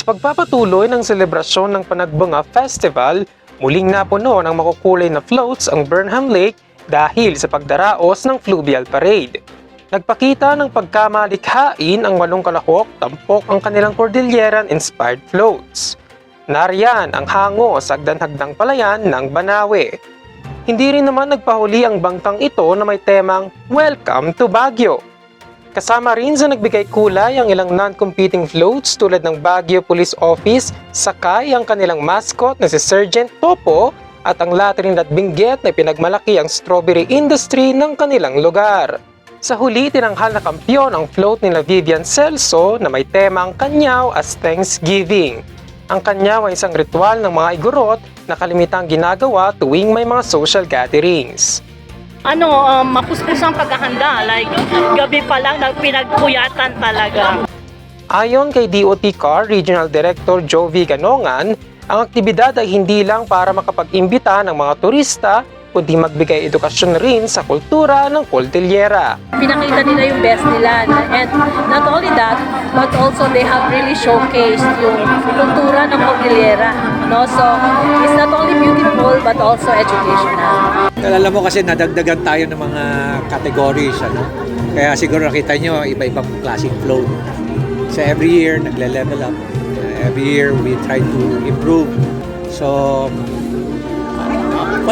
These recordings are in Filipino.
Sa pagpapatuloy ng selebrasyon ng Panagbunga Festival, muling napuno ng makukulay na floats ang Burnham Lake dahil sa pagdaraos ng fluvial parade. Nagpakita ng pagkamalikhain ang 8 kalahok tampok ang kanilang Cordilleran-inspired floats. Nariyan ang hango sa hagdan-hagdang palayan ng Banawe. Hindi rin naman nagpahuli ang bangkang ito na may temang Welcome to Baguio. Kasama rin sa nagbigay kulay ang ilang non-competing floats tulad ng Baguio Police Office, sakay ang kanilang mascot na si Sergeant Topo at ang Latrin at Benguet na pinagmalaki ang strawberry industry ng kanilang lugar. Sa huli, tinanghal na kampyon ang float nila Vivian Celso na may temang Kanyaw as Thanksgiving. Ang Kanyaw ay isang ritual ng mga Igorot na kalimitang ginagawa tuwing may mga social gatherings. Mapuspos ang paghahanda. Like, gabi pa lang, pinagpuyatan talaga. Ayon kay DOT CAR Regional Director Jovi Ganongan, ang aktibidad ay hindi lang para makapag-imbita ng mga turista, kundi magbigay edukasyon rin sa kultura ng Cordillera. Pinakita nila yung best nila. And not only that, but also they have really showcased yung kultura ng Cordillera. No? So, it's not only beautiful, but also educational. Alam mo kasi nadagdagan tayo ng mga categories, ano? Kaya siguro nakita nyo, iba-ibang klaseng float. So every year, nagle-level up. Every year, we try to improve. So,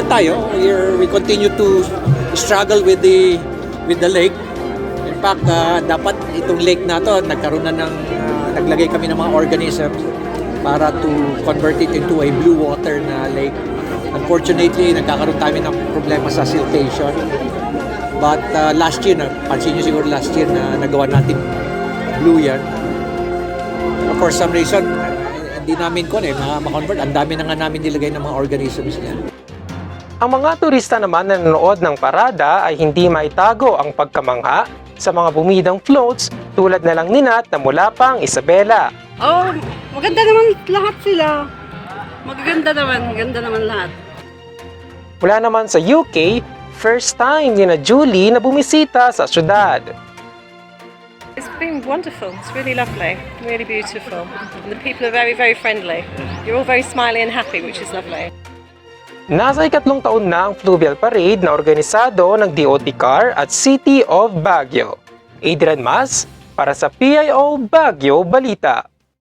tayo, we continue to struggle with the lake. In fact, dapat itong lake na to, nagkaroon na ng, naglagay kami ng mga organisms para to convert it into a blue water na lake. Unfortunately, nagkakaroon tayo ng problema sa siltation. But last year, pansin nyo siguro last year na nagawa natin blue yan. For some reason, hindi namin ma-convert. Ang dami na nga namin nilagay ng mga organisms niya. Ang mga turista naman na nanonood ng parada ay hindi maitago ang pagkamangha sa mga bumidang floats tulad na lang ni Nat na mula pang Isabela. Oh, maganda naman lahat sila. Maganda naman lahat. Mula naman sa UK, first time ni na Julie na bumisita sa syudad. It's been wonderful. It's really lovely, really beautiful. And the people are very, very friendly. You're all very smiley and happy, which is lovely. Nasa 3 taon na ang fluvial parade na organisado ng DOT CAR at City of Baguio. Adrian Mas para sa PIO Baguio Balita.